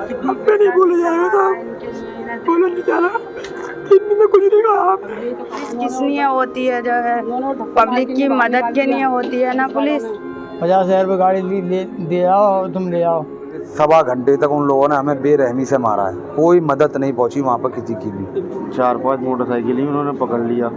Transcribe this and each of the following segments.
अब नहीं बोला जाएगा साहब, बोला नहीं जा रहा, 3 दिन में कुछ नहीं कहा। किस लिए होती है जो है, पब्लिक की मदद के लिए होती है ना पुलिस। 50,000 रुपये गाड़ी दे आओ और तुम ले आओ। 1.25 घंटे तक उन लोगों ने हमें बेरहमी से मारा है, कोई मदद नहीं पहुंची वहाँ पर किसी की भी। 4-5 मोटरसाइकिल ही उन्होंने पकड़ लिया।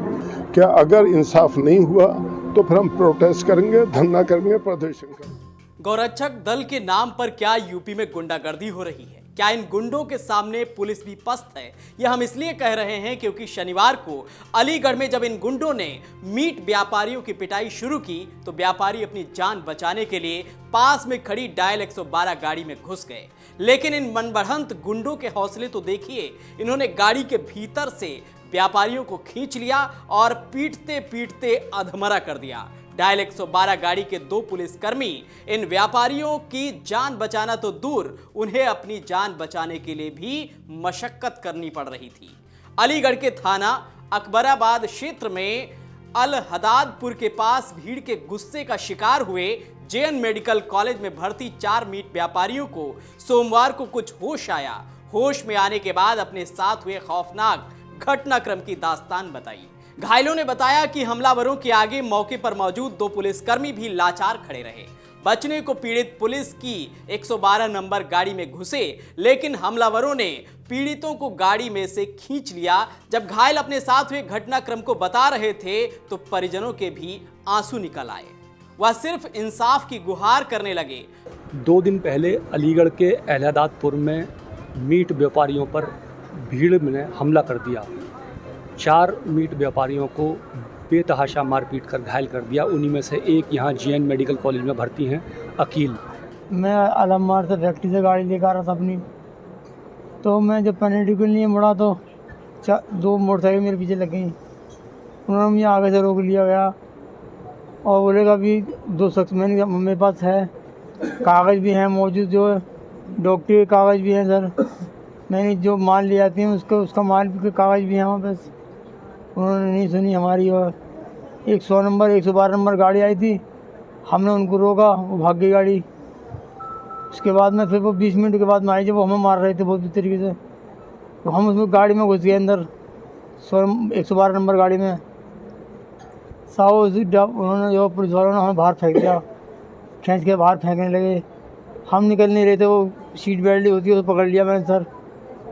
क्या अगर इंसाफ नहीं हुआ तो फिर हम प्रोटेस्ट करेंगे, धरना करेंगे, प्रदर्शन करेंगे। गौरक्षक दल के नाम पर क्या यूपी में गुंडागर्दी हो रही है? क्या इन गुंडों के सामने पुलिस भी पस्त है? यह हम इसलिए कह रहे हैं क्योंकि शनिवार को अलीगढ़ में जब इन गुंडों ने मीट व्यापारियों की पिटाई शुरू की तो व्यापारी अपनी जान बचाने के लिए पास में खड़ी डायल 112 गाड़ी में घुस गए। लेकिन इन मनबढ़ंत गुंडों के हौसले तो देखिए, इन्होंने गाड़ी के भीतर से व्यापारियों को खींच लिया और पीटते पीटते अधमरा कर दिया। डायल 112 गाड़ी के 2 पुलिसकर्मी इन व्यापारियों की जान बचाना तो दूर, उन्हें अपनी जान बचाने के लिए भी मशक्कत करनी पड़ रही थी। अलीगढ़ के थाना अकबराबाद क्षेत्र में अल हदादपुर के पास भीड़ के गुस्से का शिकार हुए जेएन मेडिकल कॉलेज में भर्ती 4 मीट व्यापारियों को सोमवार को कुछ होश आया। होश में आने के बाद अपने साथ हुए खौफनाक घटनाक्रम की दास्तान बताई। घायलों ने बताया कि हमलावरों के आगे मौके पर मौजूद 2 पुलिसकर्मी भी लाचार खड़े रहे। बचने को पीड़ित पुलिस की 112 नंबर गाड़ी में घुसे, लेकिन हमलावरों ने पीड़ितों को गाड़ी में से खींच लिया। जब घायल अपने साथ हुए घटनाक्रम को बता रहे थे तो परिजनों के भी आंसू निकल आए। वह सिर्फ इंसाफ की गुहार करने लगे। 2 दिन पहले अलीगढ़ के अहलादातपुर में मीट व्यापारियों पर भीड़ ने हमला कर दिया। 4 मीट व्यापारियों को बेतहाशा मारपीट कर घायल कर दिया। उन्हीं में से एक यहाँ जेएन मेडिकल कॉलेज में भर्ती हैं, अकील। मैं आलमबार से फैक्ट्री से गाड़ी लेकर आ रहा था अपनी, तो मैं जब पेनल्टी के लिए मुड़ा तो 2 मोटरसाइकिल मेरे पीछे लग गई। उन्होंने मुझे आगे से रोक लिया गया और बोलेगा भी 2 शख्स मेरे पास है, कागज़ भी हैं मौजूद, जो डॉक्टरी के कागज़ भी हैं सर। मैंने जो माल ले आती हैं उसका माल के कागज़ भी हैं वहाँ पर। उन्होंने नहीं सुनी हमारी, और 100 नंबर 112 नंबर गाड़ी आई थी, हमने उनको रोका, वो भाग गई गाड़ी। उसके बाद में फिर वो 20 मिनट के बाद में आई, जब वो हमें मार रहे थे बहुत बुरी तरीके से, तो हम उसमें गाड़ी में घुस गए अंदर 112 नंबर गाड़ी में। उन्होंने जो पुलिस वालों ने हमें बाहर फेंक दिया, खींच के बाहर फेंकने लगे। हम निकल नहीं रहे थे, वो सीट बेल्ट होती है तो पकड़ लिया मैंने सर।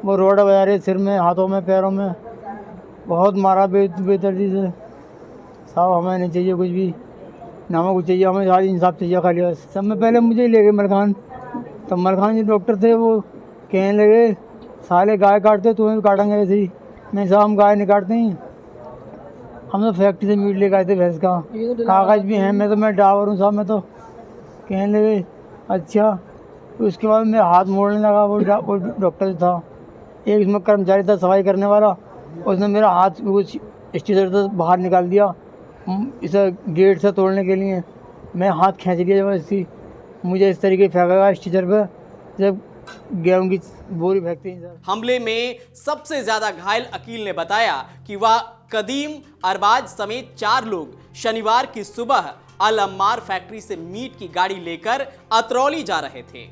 वो रोड़ा बजा रहे सिर में, हाथों में, पैरों में, बहुत मारा बेदर्दी से। साहब हमें नहीं चाहिए कुछ भी, ना हमें कुछ चाहिए, हमें सारी इंसाफ चाहिए खाली बस। सब में पहले मुझे ही ले गए मलखान, तब मलखान जो डॉक्टर थे वो कहने लगे साले गाय काटते तुम्हें भी काटेंगे ऐसे ही। मैं साहब हम गाय नहीं काटते हैं, हम तो फैक्ट्री से मीट लेकर आए थे भैंस का, कागज़ भी हैं, मैं ड्राइवर हूँ साहब। मैं तो कहने लगे अच्छा। तो उसके बाद मैं हाथ मोड़ने लगा, वो डॉक्टर था, एक इसमें कर्मचारी था सफाई करने वाला, उसने मेरा हाथ कुछ स्टेशन से बाहर निकाल दिया इसे गेट से तोड़ने के लिए। मैं हाथ खींच लिया जबरदस्ती, मुझे इस तरीके फेंका स्टेशन पर जब गेहूं की बोरी फेंकती है सर। हमले में सबसे ज्यादा घायल अकील ने बताया कि वह कदीम अरबाज समेत 4 लोग शनिवार की सुबह अल अम्मार फैक्ट्री से मीट की गाड़ी लेकर अतरौली जा रहे थे।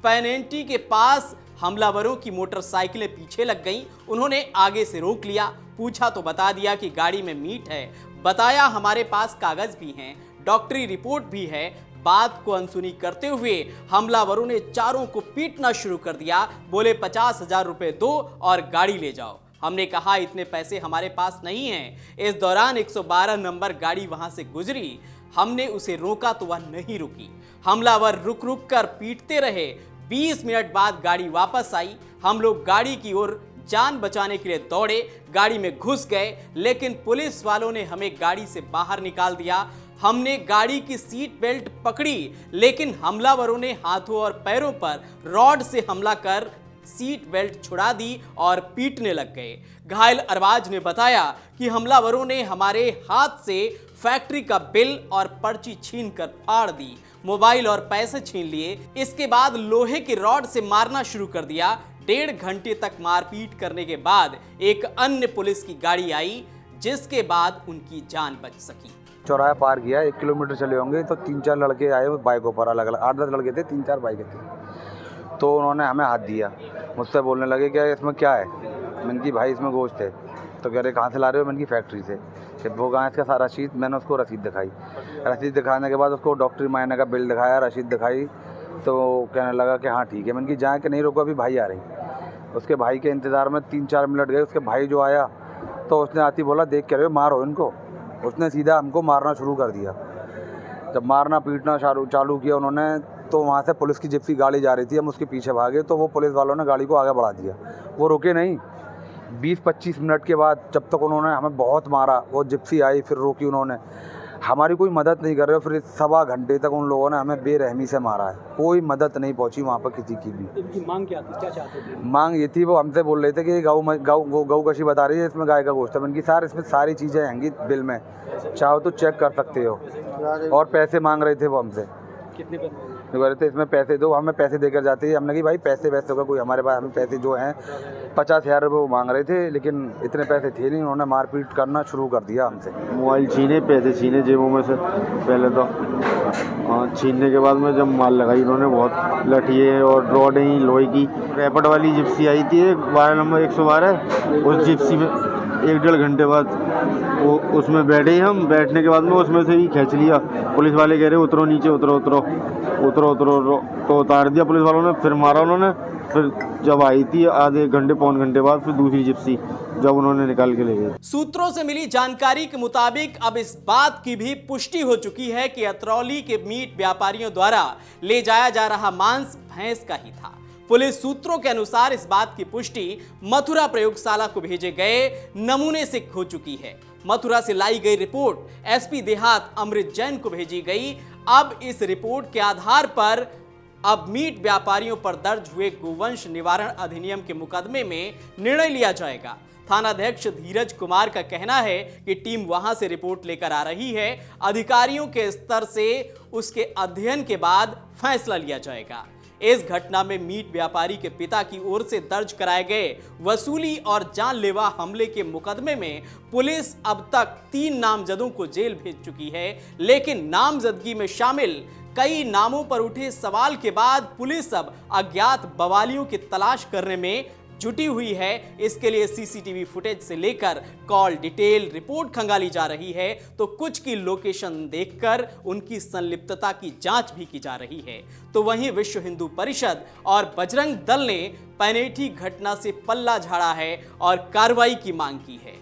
पेनेंटी के पास हमलावरों की मोटरसाइकिलें पीछे लग गईं। उन्होंने आगे से रोक लिया, पूछा तो बता दिया कि गाड़ी में मीट है, बताया हमारे पास कागज भी हैं, डॉक्टरी रिपोर्ट भी है। बात को अनसुनी करते हुए हमलावरों ने चारों को पीटना शुरू कर दिया। बोले 50,000 रुपए दो और गाड़ी ले जाओ। हमने कहा इतने पैसे हमारे पास नहीं हैं। इस दौरान 112 नंबर गाड़ी वहां से गुजरी, हमने उसे रोका तो वह नहीं रुकी। हमलावर रुक रुक कर पीटते रहे। 20 मिनट बाद गाड़ी वापस आई। हम लोग गाड़ी की ओर जान बचाने के लिए दौड़े, गाड़ी में घुस गए, लेकिन पुलिस वालों ने हमें गाड़ी से बाहर निकाल दिया। हमने गाड़ी की सीट बेल्ट पकड़ी, लेकिन हमलावरों ने हाथों और पैरों पर रॉड से हमला कर सीट बेल्ट छुड़ा दी और पीटने लग गए। घायल अरबाज ने बताया कि हमलावरों ने हमारे हाथ से फैक्ट्री का बिल और पर्ची छीन कर फाड़ दी, मोबाइल और पैसे छीन लिए। इसके बाद लोहे की रॉड से मारना शुरू कर दिया। 1.5 घंटे तक मारपीट करने के बाद एक अन्य पुलिस की गाड़ी आई, जिसके बाद उनकी जान बच सकी। चौराहा पार किया, 1 किलोमीटर चले होंगे तो 3-4 लड़के आए बाइकों पर, अलग अलग 8-10 लड़के थे, 3-4 बाइकें थी। तो उन्होंने हमें हाथ दिया, मुझसे बोलने लगे कि इसमें क्या है। मैंने कि भाई इसमें गोश्त है। तो कह रहे कहाँ से ला रहे हो? मैंने की फैक्ट्री से। कि वो कहाँ इसका सारा रसीद, मैंने उसको रसीद दिखाई। रसीद दिखाने के बाद उसको डॉक्टरी मायने का बिल दिखाया, रसीद दिखाई, तो कहने लगा कि हाँ ठीक है। मैंने कि जाए कि नहीं, रुको अभी भाई आ रही। उसके भाई के इंतज़ार में 3-4 मिनट गए। उसके भाई जो आया तो उसने आती बोला देख के रहे मारो इनको। उसने सीधा हमको मारना शुरू कर दिया। जब मारना पीटना चालू किया उन्होंने, तो वहाँ से पुलिस की जिप्सी गाड़ी जा रही थी, हम उसके पीछे भागे तो वो पुलिस वालों ने गाड़ी को आगे बढ़ा दिया। वो रुके नहीं। 20-25 मिनट के बाद जब तक उन्होंने हमें बहुत मारा, वो जिप्सी आई फिर रोकी उन्होंने, हमारी कोई मदद नहीं कर रहे। फिर 1.25 घंटे तक उन लोगों ने हमें बेरहमी से मारा है, कोई मदद नहीं पहुंची वहाँ पर किसी की भी। इनकी मांग क्या थी, क्या चाहते थे? मांग ये थी, वो हमसे बोल रहे थे कि गौ कशी बता रही है, इसमें गाय का गोश्त है। इनकी सर इसमें सारी चीज़ें आएंगी बिल में, चाहो तो चेक कर सकते हो। और पैसे मांग रहे थे वो हमसे। कितने पैसे? कह रहे थे इसमें पैसे दो, हमें पैसे देकर जाते हैं। हमने कहा भाई पैसे वैसे होगा कोई हमारे पास, हमें पैसे जो हैं 50,000 रुपये वो मांग रहे थे, लेकिन इतने पैसे थे नहीं। उन्होंने मारपीट करना शुरू कर दिया हमसे। मोबाइल छीने, पैसे छीने जेबों में से पहले तो। छीनने के बाद में जब माल लगाई उन्होंने, बहुत लठिए और रॉड ही लोहे की। रैपट वाली जिप्सी आई थी, 12 नंबर 112, उस जिप्सी में 1-1.5 घंटे बाद वो उसमें बैठे हम। बैठने के बाद में उसमें से ही खींच लिया। पुलिस वाले कह रहे उतरो नीचे, उतरो तो उतार दिया पुलिस वालों ने। फिर मारा उन्होंने। फिर जब आई थी आधे घंटे 1.25 घंटे बाद, फिर दूसरी जिप्सी जब उन्होंने निकाल के ले गए। सूत्रों से मिली जानकारी के मुताबिक अब इस बात की भी पुष्टि हो चुकी है कि अतरौली के मीट व्यापारियों द्वारा ले जाया जा रहा मांस भैंस का ही था। पुलिस सूत्रों के अनुसार इस बात की पुष्टि मथुरा प्रयोगशाला को भेजे गए नमूने से हो चुकी है। मथुरा से लाई गई रिपोर्ट एसपी देहात अमृत जैन को भेजी गई। अब इस रिपोर्ट के आधार पर अब मीट व्यापारियों पर दर्ज हुए गोवंश निवारण अधिनियम के मुकदमे में निर्णय लिया जाएगा। थानाध्यक्ष धीरज कुमार का कहना है कि टीम वहां से रिपोर्ट लेकर आ रही है। अधिकारियों के स्तर से उसके अध्ययन के बाद फैसला लिया जाएगा। इस घटना में मीट व्यापारी के पिता की ओर से दर्ज कराए गए वसूली और जानलेवा हमले के मुकदमे में पुलिस अब तक 3 नामजदों को जेल भेज चुकी है। लेकिन नामजदगी में शामिल कई नामों पर उठे सवाल के बाद पुलिस अब अज्ञात बवालियों की तलाश करने में जुटी हुई है। इसके लिए सीसीटीवी फुटेज से लेकर कॉल डिटेल रिपोर्ट खंगाली जा रही है, तो कुछ की लोकेशन देखकर उनकी संलिप्तता की जांच भी की जा रही है। तो वहीं विश्व हिंदू परिषद और बजरंग दल ने पैनेठी घटना से पल्ला झाड़ा है और कार्रवाई की मांग की है।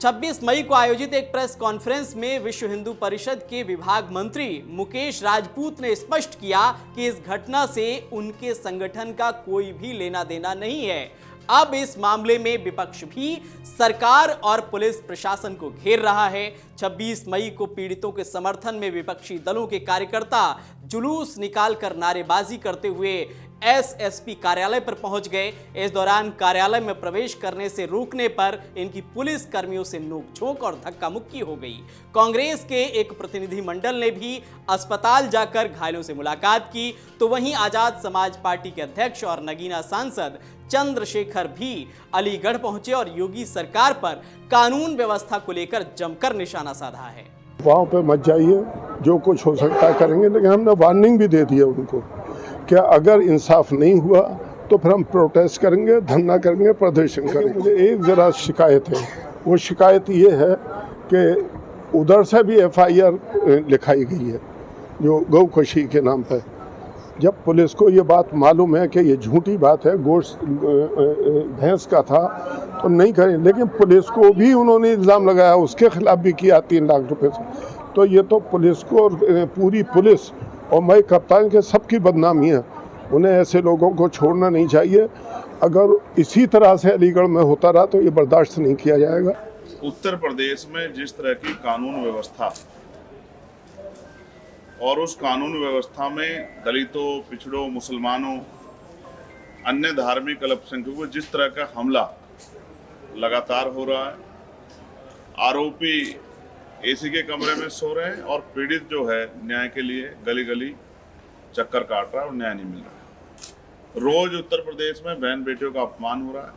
26 मई को आयोजित एक प्रेस कॉन्फ्रेंस में विश्व हिंदू परिषद के विभाग मंत्री मुकेश राजपूत ने स्पष्ट किया कि इस घटना से उनके संगठन का कोई भी लेना देना नहीं है। अब इस मामले में विपक्ष भी सरकार और पुलिस प्रशासन को घेर रहा है। 26 मई को पीड़ितों के समर्थन में विपक्षी दलों के कार्यकर्ता जुलूस निकालकर नारेबाजी करते हुए एसएसपी कार्यालय पर पहुंच गए। इस दौरान कार्यालय में प्रवेश करने से रोकने पर इनकी पुलिस कर्मियों से नोकझोंक और धक्का मुक्की हो गई। कांग्रेस के एक प्रतिनिधि मंडल ने भी अस्पताल जाकर घायलों से मुलाकात की। तो वहीं आजाद समाज पार्टी के अध्यक्ष और नगीना सांसद चंद्रशेखर भी अलीगढ़ पहुंचे और योगी सरकार पर कानून व्यवस्था को लेकर जमकर निशाना साधा है। वहाँ पे मत जाइए, जो कुछ हो सकता है करेंगे, लेकिन हमने वार्निंग भी दे दी है उनको कि अगर इंसाफ नहीं हुआ तो फिर हम प्रोटेस्ट करेंगे, धरना करेंगे, प्रदर्शन करेंगे। मुझे एक ज़रा शिकायत है, वो शिकायत ये है कि उधर से भी FIR लिखाई गई है जो गौकशी के नाम पर। जब पुलिस को ये बात मालूम है कि ये झूठी बात है, गोश्त भैंस का था, तो नहीं करें, लेकिन पुलिस को भी उन्होंने इल्ज़ाम लगाया, उसके खिलाफ भी किया 3 लाख रुपए से। तो ये तो पुलिस को, पूरी पुलिस और मैं कप्तान के सबकी बदनामी है। उन्हें ऐसे लोगों को छोड़ना नहीं चाहिए। अगर इसी तरह से अलीगढ़ में होता रहा तो ये बर्दाश्त नहीं किया जाएगा। उत्तर प्रदेश में जिस तरह की कानून व्यवस्था और उस कानून व्यवस्था में दलितों, पिछड़ों, मुसलमानों, अन्य धार्मिक अल्पसंख्यकों जिस तरह का हमला लगातार हो रहा है, आरोपी एसी के कमरे में सो रहे हैं और पीड़ित जो है न्याय के लिए गली गली चक्कर काट रहा है और न्याय नहीं मिल रहा है। रोज उत्तर प्रदेश में बहन बेटियों का अपमान हो रहा है,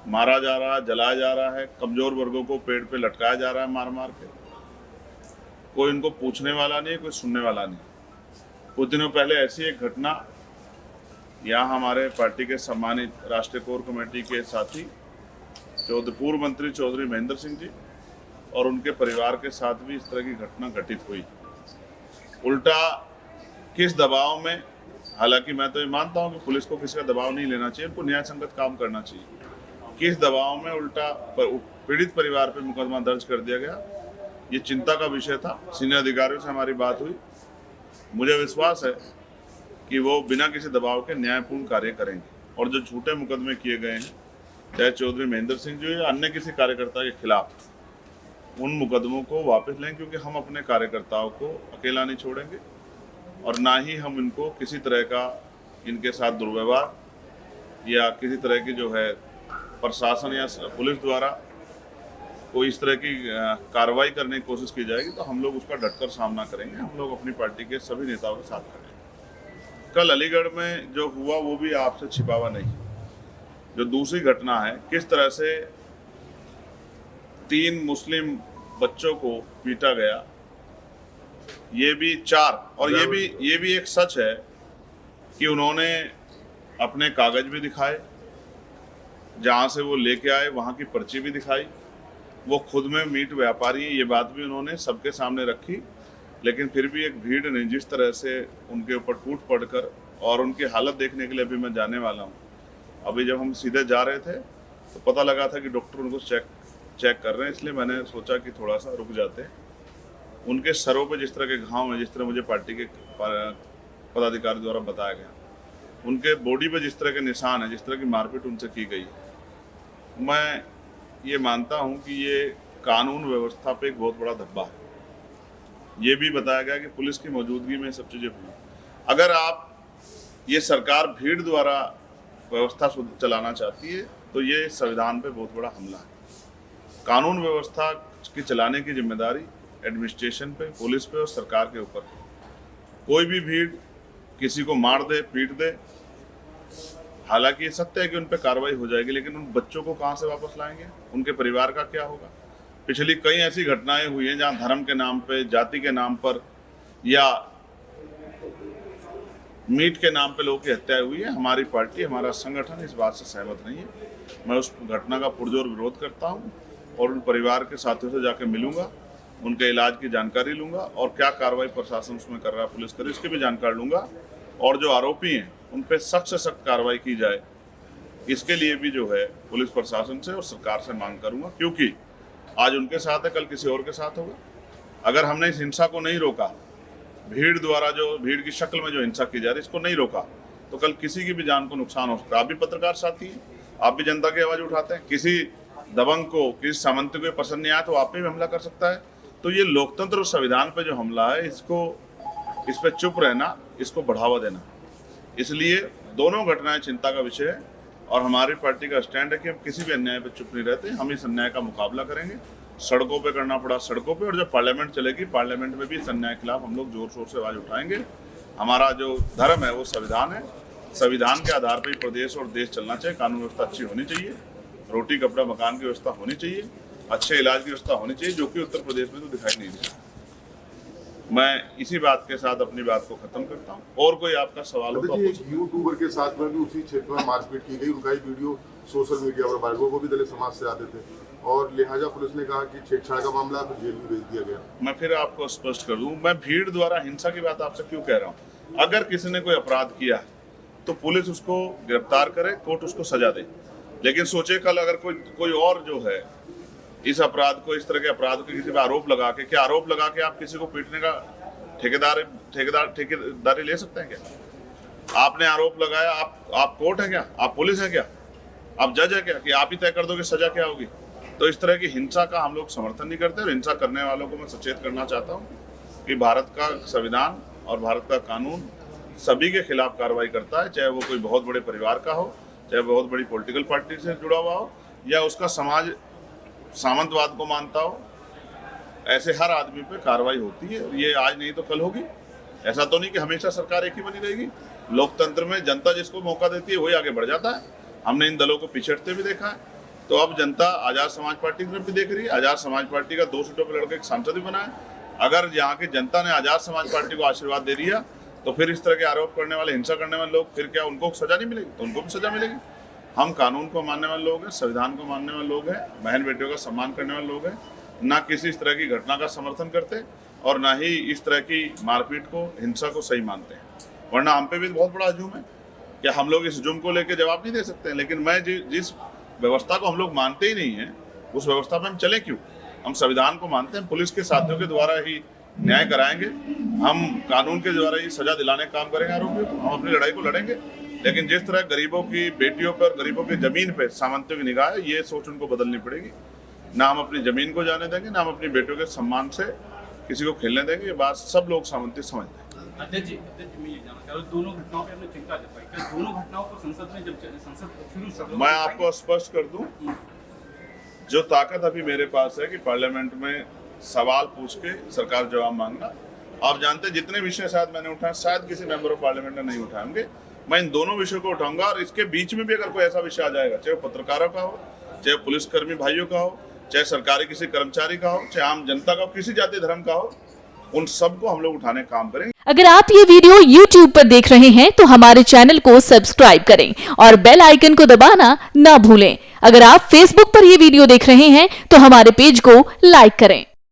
मारा जा रहा है, जलाया जा रहा है, कमजोर वर्गों को पेड़ पे लटकाया जा रहा है मार मार के। कोई इनको पूछने वाला नहीं, कोई सुनने वाला नहीं। कुछ दिनों पहले ऐसी एक घटना यहाँ हमारे पार्टी के सम्मानित राष्ट्रीय कोर कमेटी के साथी पूर्व मंत्री चौधरी महेंद्र सिंह जी और उनके परिवार के साथ भी इस तरह की घटना घटित हुई। उल्टा किस दबाव में, हालांकि मैं तो ये मानता हूँ कि पुलिस को किसी का दबाव नहीं लेना चाहिए, उनको न्याय संगत काम करना चाहिए, किस दबाव में उल्टा पीड़ित परिवार पर मुकदमा दर्ज कर दिया गया, ये चिंता का विषय था। सीनियर अधिकारियों से हमारी बात हुई, मुझे विश्वास है कि वो बिना किसी दबाव के न्यायपूर्ण कार्य करेंगे और जो झूठे मुकदमे किए गए हैं, चाहे चौधरी महेंद्र सिंह जी या अन्य किसी कार्यकर्ता के खिलाफ, उन मुकदमों को वापस लें, क्योंकि हम अपने कार्यकर्ताओं को अकेला नहीं छोड़ेंगे और ना ही हम इनको किसी तरह का इनके साथ दुर्व्यवहार या किसी तरह की जो है प्रशासन या पुलिस द्वारा कोई इस तरह की कार्रवाई करने की कोशिश की जाएगी तो हम लोग उसका डटकर सामना करेंगे। हम लोग अपनी पार्टी के सभी नेताओं के साथ खड़े। कल अलीगढ़ में जो हुआ वो भी आपसे छिपा हुआ नहीं। जो दूसरी घटना है, किस तरह से 3 मुस्लिम बच्चों को पीटा गया, ये भी 4, और ये भी एक सच है कि उन्होंने अपने कागज भी दिखाए, जहाँ से वो लेके आए वहाँ की पर्ची भी दिखाई, वो खुद में मीट व्यापारी, ये बात भी उन्होंने सबके सामने रखी। लेकिन फिर भी एक भीड़ ने जिस तरह से उनके ऊपर टूट पड़कर, और उनकी हालत देखने के लिए अभी मैं जाने वाला हूँ। अभी जब हम सीधे जा रहे थे तो पता लगा था कि डॉक्टर उनको चेक कर रहे हैं, इसलिए मैंने सोचा कि थोड़ा सा रुक जाते हैं। उनके सरों पे जिस तरह के घाव हैं, जिस तरह मुझे पार्टी के पदाधिकारी द्वारा बताया गया, उनके बॉडी पे जिस तरह के निशान हैं, जिस तरह की मारपीट उनसे की गई, मैं ये मानता हूँ कि ये कानून व्यवस्था पे एक बहुत बड़ा धब्बा है। ये भी बताया गया कि पुलिस की मौजूदगी में सब चीज़ें हुई। अगर आप ये सरकार भीड़ द्वारा व्यवस्था चलाना चाहती है तो ये संविधान पे बहुत बड़ा हमला है। कानून व्यवस्था की चलाने की जिम्मेदारी एडमिनिस्ट्रेशन पे, पुलिस पे और सरकार के ऊपर। कोई भी भीड़ किसी को मार दे, पीट दे, हालांकि ये सत्य है कि उन पे कार्रवाई हो जाएगी, लेकिन उन बच्चों को कहाँ से वापस लाएंगे, उनके परिवार का क्या होगा। पिछली कई ऐसी घटनाएं हुई हैं जहाँ धर्म के नाम पे, जाति के नाम पर या मीट के नाम पे लोगों की हत्या हुई है। हमारी पार्टी, हमारा संगठन इस बात से सहमत नहीं है। मैं उस घटना का पुरजोर विरोध करता हूँ और उन परिवार के साथियों से जाकर मिलूंगा, उनके इलाज की जानकारी लूंगा और क्या कार्रवाई प्रशासन उसमें कर रहा है, पुलिस करे, इसकी भी जानकारी लूंगा। और जो आरोपी हैं उन पर सख्त से सख्त कार्रवाई की जाए, इसके लिए भी जो है पुलिस प्रशासन से और सरकार से मांग करूंगा, क्योंकि आज उनके साथ है, कल किसी और के साथ होगा। अगर हमने इस हिंसा को नहीं रोका, भीड़ द्वारा जो भीड़ की शक्ल में जो हिंसा की जा रही है, इसको नहीं रोका, तो कल किसी की भी जान को नुकसान हो सकता है। आप भी पत्रकार साथी हैं, आप भी जनता की आवाज़ उठाते हैं। किसी दबंग को, किसी सामंत को पसंद नहीं आया तो आप पे भी हमला कर सकता है। तो ये लोकतंत्र और संविधान पे जो हमला है, इस पे चुप रहना, इसको बढ़ावा देना, इसलिए दोनों घटनाएं चिंता का विषय है। और हमारी पार्टी का स्टैंड है कि हम किसी भी अन्याय पे चुप नहीं रहते। हम इस अन्याय का मुकाबला करेंगे, सड़कों पे करना पड़ा सड़कों पे, और जब पार्लियामेंट चलेगी, पार्लियामेंट में भी इस अन्याय के खिलाफ हम लोग जोर शोर से आवाज़ उठाएंगे। हमारा जो धर्म है वो संविधान है, संविधान के आधार पर ही प्रदेश और देश चलना चाहिए। कानून व्यवस्था अच्छी होनी चाहिए, रोटी कपड़ा मकान की व्यवस्था होनी चाहिए, अच्छे इलाज की व्यवस्था होनी चाहिए, जो कि उत्तर प्रदेश में तो दिखाई नहीं देता। मैं इसी बात के साथ अपनी बात को खत्म करता हूँ। और कोई आपका सवाल हो तो यूट्यूबर के साथ में भी उसी क्षेत्र में मारपीट की गई, उनका ही वीडियो सोशल मीडिया पर वायरल, वो भी दलित समाज से आते थे और लिहाजा पुलिस ने कहा कि छेड़छाड़ का मामला फिर जेल में भेज दिया गया। मैं फिर आपको स्पष्ट कर दूं, मैं भीड़ द्वारा हिंसा की बात आपसे क्यों कह रहा हूँ। अगर किसी ने कोई अपराध किया है तो पुलिस उसको गिरफ्तार करे, कोर्ट उसको सजा दे। लेकिन सोचे कल अगर कोई और जो है इस अपराध को, इस तरह के अपराध को किसी पर आरोप लगा के, क्या आरोप लगा के आप किसी को पीटने का ठेकेदारी ले सकते हैं क्या? आपने आरोप लगाया, आप कोर्ट है क्या? आप पुलिस है क्या? आप जज है क्या कि आप ही तय कर दो कि सजा क्या होगी? तो इस तरह की हिंसा का हम लोग समर्थन नहीं करते। और हिंसा करने वालों को मैं सचेत करना चाहता हूँ कि भारत का संविधान और भारत का कानून सभी के खिलाफ कार्रवाई करता है, चाहे वो कोई बहुत बड़े परिवार का हो, चाहे बहुत बड़ी पॉलिटिकल पार्टी से जुड़ा हुआ हो, या उसका समाज सामंतवाद को मानता हो। ऐसे हर आदमी पे कार्रवाई होती है। ये आज नहीं तो कल होगी। ऐसा तो नहीं कि हमेशा सरकार एक ही बनी रहेगी। लोकतंत्र में जनता जिसको मौका देती है वही आगे बढ़ जाता है। हमने इन दलों को पिछड़ते भी देखा है। तो अब जनता आज़ाद समाज पार्टी की तरफ भी देख रही है। आज़ाद समाज पार्टी का 2 सीटों पर लड़के एक सांसद भी बना है। अगर यहाँ की जनता ने आज़ाद समाज पार्टी को आशीर्वाद दे दिया तो फिर इस तरह के आरोप करने वाले, हिंसा करने वाले लोग, फिर क्या उनको सजा नहीं मिलेगी? तो उनको भी सजा मिलेगी। हम कानून को मानने वाले लोग हैं, संविधान को मानने वाले लोग हैं, बहन बेटियों का सम्मान करने वाले लोग हैं, ना किसी इस तरह की घटना का समर्थन करते और ना ही इस तरह की मारपीट को, हिंसा को सही मानते हैं। वरना हम पे भी बहुत बड़ा हजूम है कि हम लोग इस हजूम को लेकर जवाब नहीं दे सकते हैं। लेकिन मैं जिस व्यवस्था को हम लोग मानते ही नहीं है, उस व्यवस्था पे हम चले क्यों? हम संविधान को मानते हैं, पुलिस के साथियों के द्वारा ही न्याय कराएंगे, हम कानून के द्वारा ही सजा दिलाने का काम करेंगे आरोपियों को, हम अपनी लड़ाई को लड़ेंगे। लेकिन जिस तरह गरीबों की बेटियों पर, गरीबों की जमीन पे सामंतियों की निगाह है, ये सोच उनको बदलनी पड़ेगी। ना हम अपनी जमीन को जाने देंगे, ना हम अपनी बेटियों के सम्मान से किसी को खेलने देंगे। ये बात सब लोग सामंती समझते हैं। अध्यक्ष जी, मैं ये जानना चाह रहा हूं, दोनों घटनाओं पे आपने चिंता जताई, क्या दोनों घटनाओं को संसद में जब संसद शुरू, मैं आपको स्पष्ट कर दूं, जो ताकत अभी मेरे पास है कि पार्लियामेंट में सवाल पूछ के सरकार जवाब मांगना। आप जानते हैं जितने विषय शायद मैंने उठाए, शायद किसी मेंबर ऑफ पार्लियामेंट ने नहीं उठाए होंगे। मैं इन दोनों विषयों को उठाऊंगा और इसके बीच में भी अगर कोई ऐसा विषय आ जाएगा, चाहे वो पत्रकारों का हो, चाहे पुलिसकर्मी भाइयों का हो, चाहे सरकारी किसी कर्मचारी का हो, चाहे आम जनता का हो, किसी जाति धर्म का हो, उन सबको हम लोग उठाने का काम करेंगे। अगर आप ये वीडियो YouTube पर देख रहे हैं तो हमारे चैनल को सब्सक्राइब करें और बेल आइकन को दबाना ना भूलें। अगर आप Facebook पर ये वीडियो देख रहे हैं तो हमारे पेज को लाइक करें।